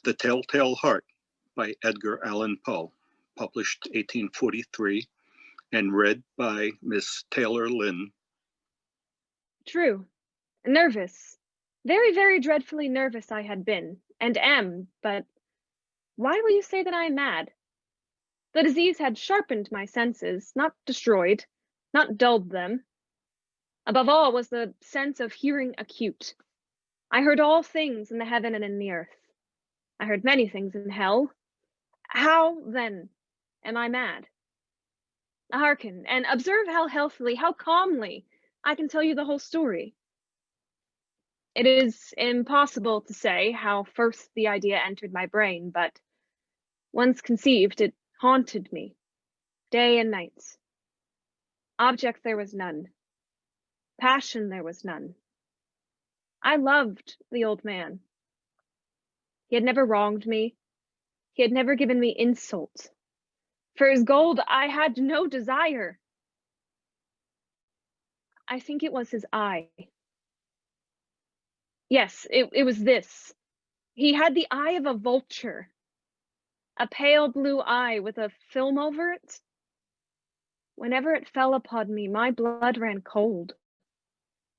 The Telltale Heart by Edgar Allan Poe, published 1843 and read by Miss Taylor Lynne. True. Nervous. Very, very dreadfully nervous I had been, and am, but why will you say that I am mad? The disease had sharpened my senses, not destroyed, not dulled them. Above all was the sense of hearing acute. I heard all things in the heaven and in the earth. I heard many things in hell. How, then, am I mad? Hearken, and observe how healthily, how calmly I can tell you the whole story. It is impossible to say how first the idea entered my brain, but once conceived, it haunted me, day and night. Object there was none. Passion there was none. I loved the old man. He had never wronged me. He had never given me insult. For his gold, I had no desire. I think it was his eye. Yes, it was this. He had the eye of a vulture, a pale blue eye with a film over it. Whenever it fell upon me, my blood ran cold.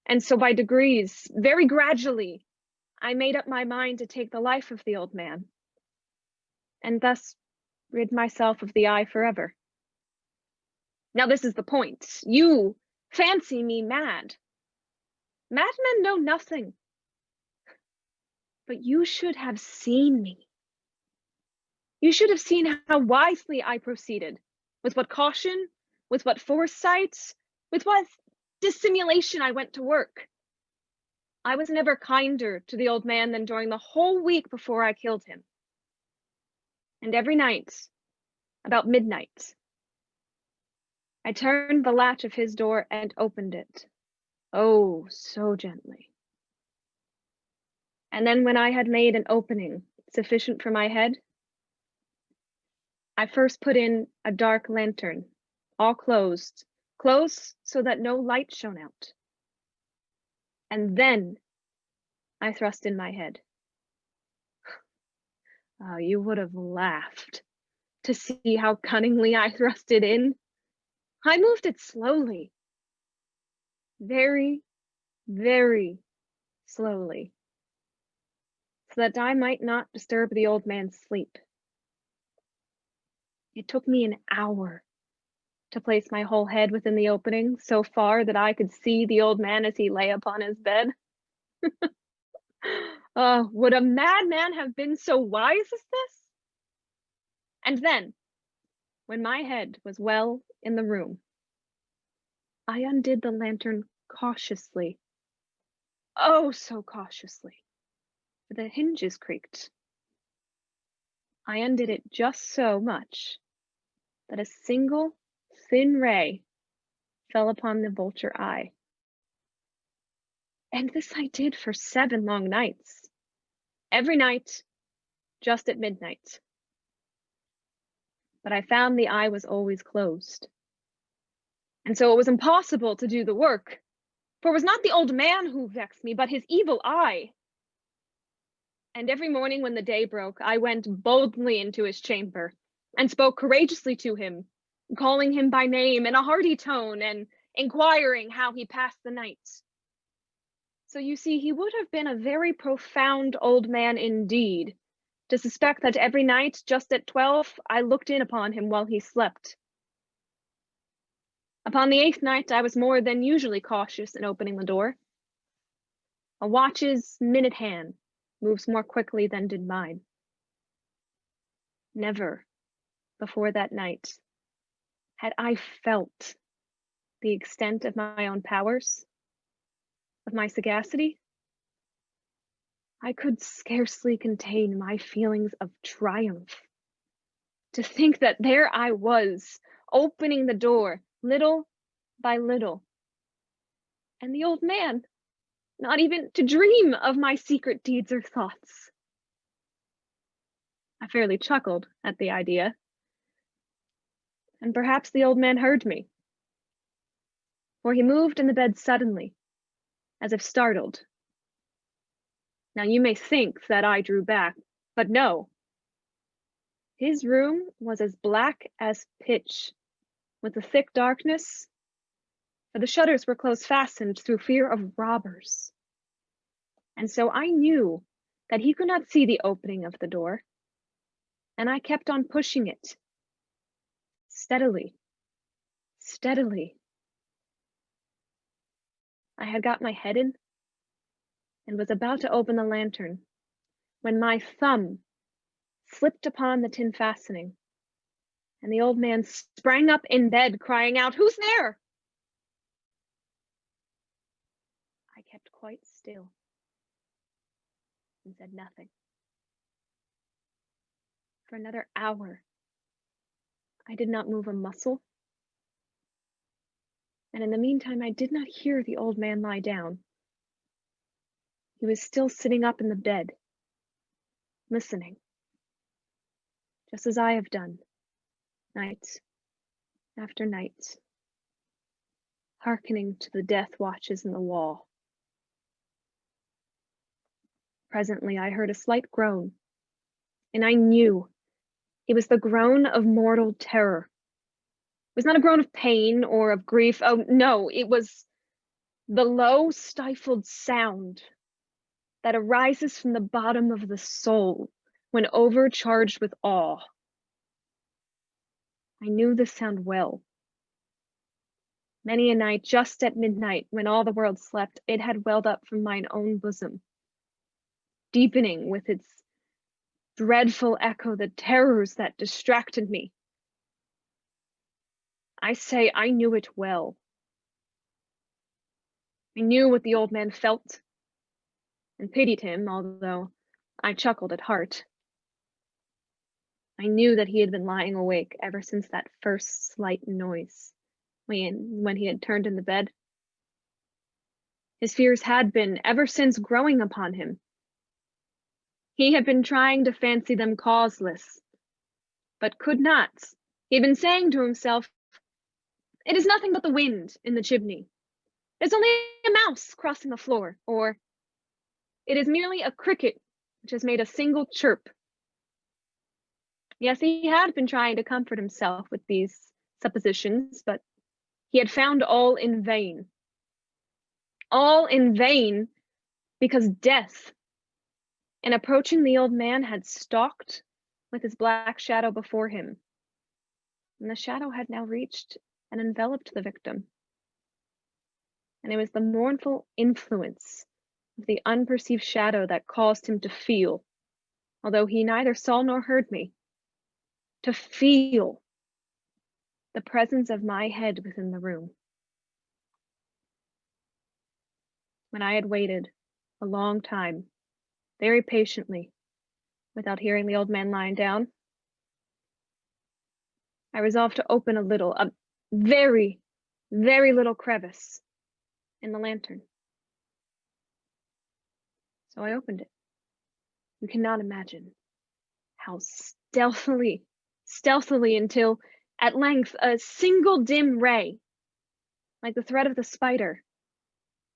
And so by degrees, very gradually, I made up my mind to take the life of the old man, and thus rid myself of the eye forever. Now this is the point. You fancy me mad. Madmen know nothing. But you should have seen me. You should have seen how wisely I proceeded, with what caution, with what foresight, with what dissimulation I went to work. I was never kinder to the old man than during the whole week before I killed him. And every night, about midnight, I turned the latch of his door and opened it. Oh, so gently. And then when I had made an opening sufficient for my head, I first put in a dark lantern, all closed so that no light shone out. And then I thrust in my head. Oh, you would have laughed to see how cunningly I thrust it in. I moved it slowly, very, very slowly, so that I might not disturb the old man's sleep. It took me an hour to place my whole head within the opening, so far that I could see the old man as he lay upon his bed. Oh, would a madman have been so wise as this? And then, when my head was well in the room, I undid the lantern cautiously. Oh, so cautiously, for the hinges creaked. I undid it just so much that a single thin ray fell upon the vulture eye. And this I did for 7 long nights. Every night, just at midnight. But I found the eye was always closed. And so it was impossible to do the work, for it was not the old man who vexed me, but his evil eye. And every morning when the day broke, I went boldly into his chamber and spoke courageously to him, calling him by name in a hearty tone and inquiring how he passed the night. So you see, he would have been a very profound old man indeed to suspect that every night, just at 12, I looked in upon him while he slept. Upon the 8th night, I was more than usually cautious in opening the door. A watch's minute hand moves more quickly than did mine. Never before that night had I felt the extent of my own powers, of my sagacity. I could scarcely contain my feelings of triumph. To think that there I was, opening the door little by little, and the old man not even to dream of my secret deeds or thoughts. I fairly chuckled at the idea, and perhaps the old man heard me, for he moved in the bed suddenly, as if startled. Now you may think that I drew back, But no, his room was as black as pitch, with a thick darkness, for the shutters were close fastened through fear of robbers. And so I knew that he could not see the opening of the door, and I kept on pushing it, steadily, steadily. I had got my head in and was about to open the lantern when my thumb slipped upon the tin fastening, and the old man sprang up in bed, crying out, "Who's there?" I kept quite still and said nothing. For another hour, I did not move a muscle, and in the meantime, I did not hear the old man lie down. He was still sitting up in the bed, listening, just as I have done, night after night, hearkening to the death watches in the wall. Presently, I heard a slight groan, and I knew it was the groan of mortal terror. It was not a groan of pain or of grief. Oh, no, it was the low, stifled sound that arises from the bottom of the soul when overcharged with awe. I knew the sound well. Many a night, just at midnight, when all the world slept, it had welled up from mine own bosom, deepening with its dreadful echo the terrors that distracted me. I say I knew it well. I knew what the old man felt and pitied him, although I chuckled at heart. I knew that he had been lying awake ever since that first slight noise when he had turned in the bed. His fears had been ever since growing upon him. He had been trying to fancy them causeless, but could not. He had been saying to himself, "It is nothing but the wind in the chimney. There's only a mouse crossing the floor," or "It is merely a cricket which has made a single chirp." Yes, he had been trying to comfort himself with these suppositions, but he had found all in vain. All in vain, because death, in approaching the old man, had stalked with his black shadow before him, and the shadow had now reached and enveloped the victim. And it was the mournful influence of the unperceived shadow that caused him to feel, although he neither saw nor heard me, to feel the presence of my head within the room. When I had waited a long time, very patiently, without hearing the old man lying down, I resolved to open a very, very little crevice in the lantern. So I opened it. You cannot imagine how stealthily, until at length a single dim ray, like the thread of the spider,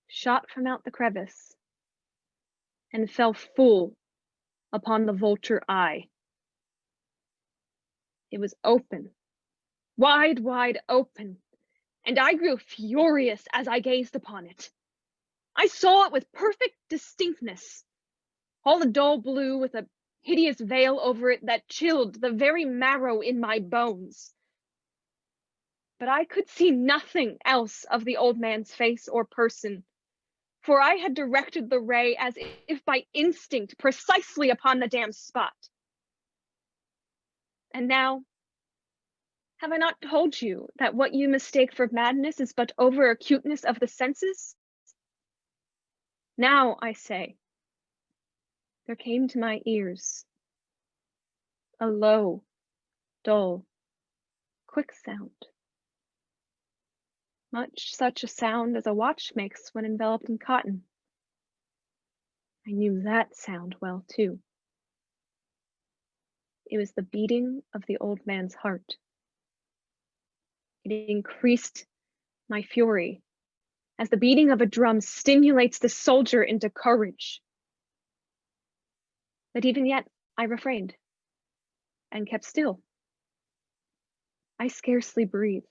shot from out the crevice and fell full upon the vulture eye. It was open, wide, wide open, and I grew furious as I gazed upon it. I saw it with perfect distinctness, all the dull blue with a hideous veil over it that chilled the very marrow in my bones. But I could see nothing else of the old man's face or person, for I had directed the ray as if by instinct precisely upon the damned spot. And now, have I not told you that what you mistake for madness is but over acuteness of the senses? Now, I say, there came to my ears a low, dull, quick sound, much such a sound as a watch makes when enveloped in cotton. I knew that sound well, too. It was the beating of the old man's heart. It increased my fury, as the beating of a drum stimulates the soldier into courage. But even yet, I refrained and kept still. I scarcely breathed.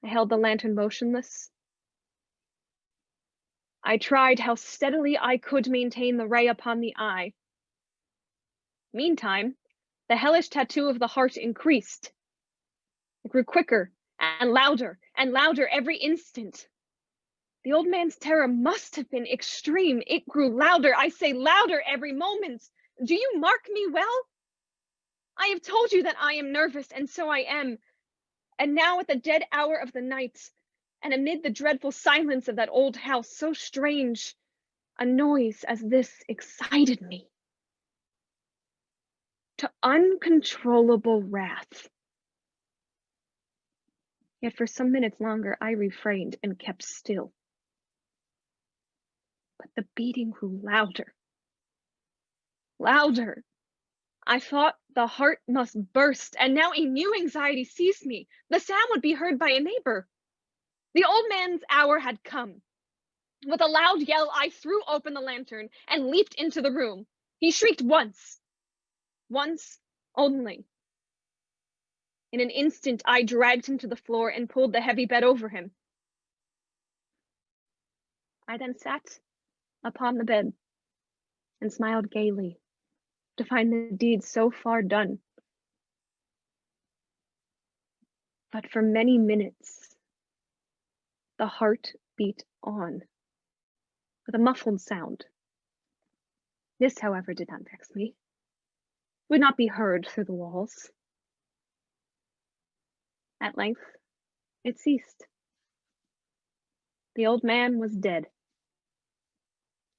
I held the lantern motionless. I tried how steadily I could maintain the ray upon the eye. Meantime, the hellish tattoo of the heart increased. It grew quicker and louder every instant. The old man's terror must have been extreme. It grew louder, I say louder every moment. Do you mark me well? I have told you that I am nervous, and so I am. And now at the dead hour of the night, and amid the dreadful silence of that old house, so strange, a noise as this excited me to uncontrollable wrath. Yet for some minutes longer I refrained and kept still. But the beating grew louder. Louder. I thought the heart must burst, and now a new anxiety seized me. The sound would be heard by a neighbor. The old man's hour had come. With a loud yell, I threw open the lantern and leaped into the room. He shrieked once only. In an instant, I dragged him to the floor and pulled the heavy bed over him. I then sat upon the bed and smiled gaily to find the deed so far done. But for many minutes, the heart beat on with a muffled sound. This, however, did not vex me. It would not be heard through the walls. At length, it ceased. The old man was dead.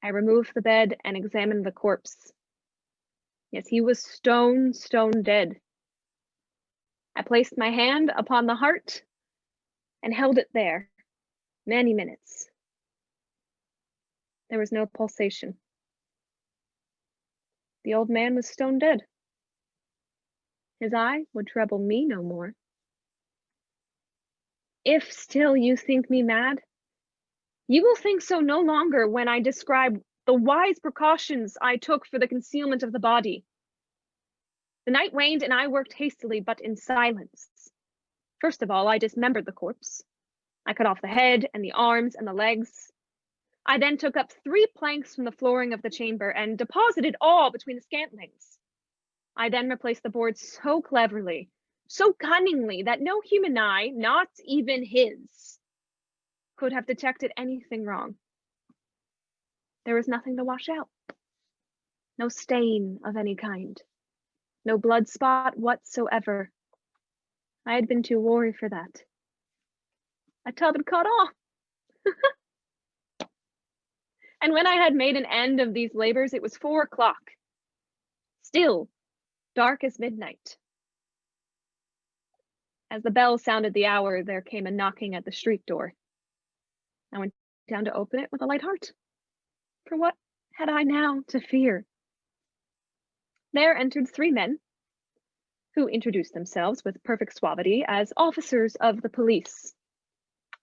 I removed the bed and examined the corpse. Yes, he was stone dead. I placed my hand upon the heart and held it there many minutes. There was no pulsation. The old man was stone dead. His eye would trouble me no more. If still you think me mad, you will think so no longer when I describe the wise precautions I took for the concealment of the body. The night waned and I worked hastily, but in silence. First of all, I dismembered the corpse. I cut off the head and the arms and the legs. I then took up 3 planks from the flooring of the chamber and deposited all between the scantlings. I then replaced the boards so cleverly, so cunningly, that no human eye, not even his, could have detected anything wrong. There was nothing to wash out. No stain of any kind. No blood spot whatsoever. I had been too wary for that. A tub had cut off. And when I had made an end of these labors, it was 4 o'clock. Still dark as midnight. As the bell sounded the hour, there came a knocking at the street door. I went down to open it with a light heart. For what had I now to fear? There entered 3 men, who introduced themselves with perfect suavity as officers of the police.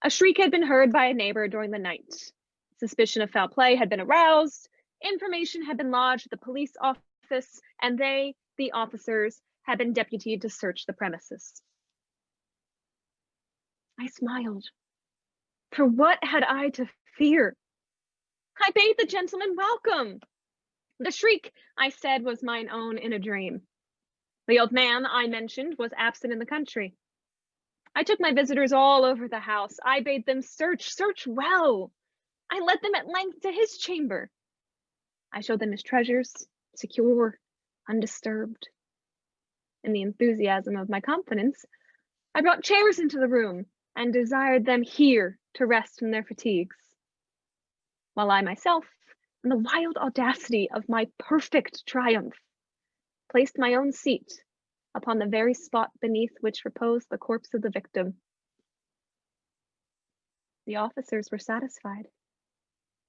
A shriek had been heard by a neighbor during the night. Suspicion of foul play had been aroused. Information had been lodged at the police office, and they, the officers, had been deputied to search the premises. I smiled. For what had I to fear? I bade the gentleman welcome. The shriek, I said, was mine own in a dream. The old man I mentioned was absent in the country. I took my visitors all over the house. I bade them search well. I led them at length to his chamber. I showed them his treasures, secure, undisturbed. In the enthusiasm of my confidence, I brought chairs into the room and desired them here to rest from their fatigues, while I myself, in the wild audacity of my perfect triumph, placed my own seat upon the very spot beneath which reposed the corpse of the victim. The officers were satisfied.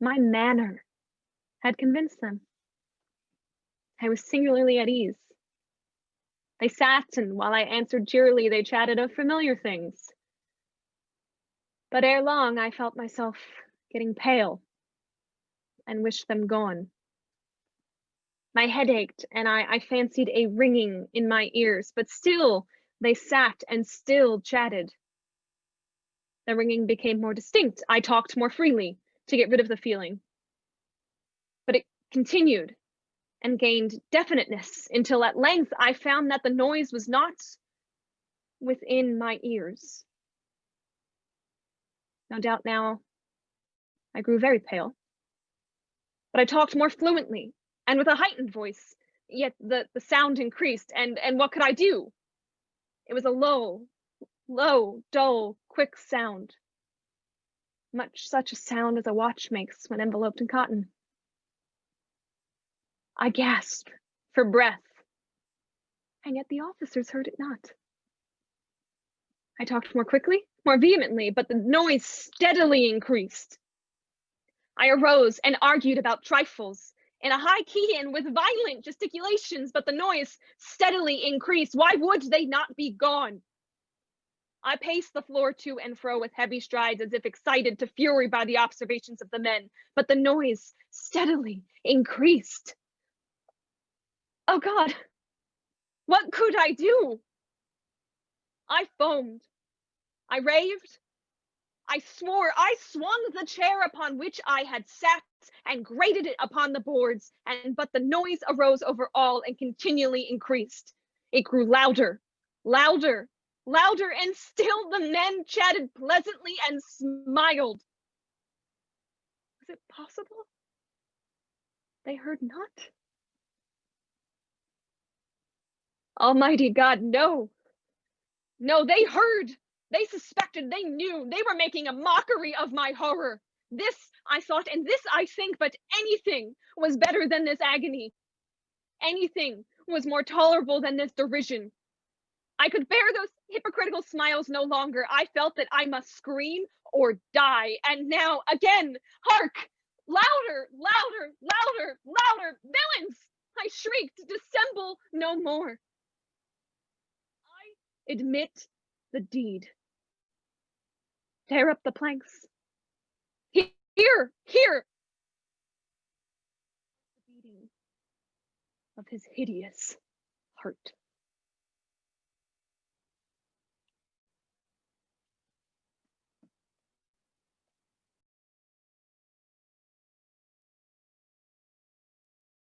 My manner had convinced them. I was singularly at ease. They sat, and while I answered cheerily, they chatted of familiar things. But ere long, I felt myself getting pale and wished them gone. My head ached, and I fancied a ringing in my ears, but still they sat and still chatted. The ringing became more distinct. I talked more freely to get rid of the feeling. But it continued and gained definiteness until at length I found that the noise was not within my ears. No doubt now I grew very pale, but I talked more fluently and with a heightened voice, yet the sound increased, and what could I do? It was a low, dull, quick sound, much such a sound as a watch makes when enveloped in cotton. I gasped for breath, and yet the officers heard it not. I talked more quickly, more vehemently, but the noise steadily increased. I arose and argued about trifles in a high key and with violent gesticulations, but the noise steadily increased. Why would they not be gone? I paced the floor to and fro with heavy strides as if excited to fury by the observations of the men, but the noise steadily increased. Oh God, what could I do? I foamed, I raved, I swore, I swung the chair upon which I had sat and grated it upon the boards, but the noise arose over all and continually increased. It grew louder, louder, louder, and still the men chatted pleasantly and smiled. Was it possible? They heard not? Almighty God, no. No, they heard. They suspected, they knew, they were making a mockery of my horror. This I thought, and this I think, but anything was better than this agony. Anything was more tolerable than this derision. I could bear those hypocritical smiles no longer. I felt that I must scream or die. And now, again, hark! Louder, louder, louder, louder! Villains! I shrieked, dissemble no more. I admit the deed. Tear up the planks. Here! The beating of his hideous heart.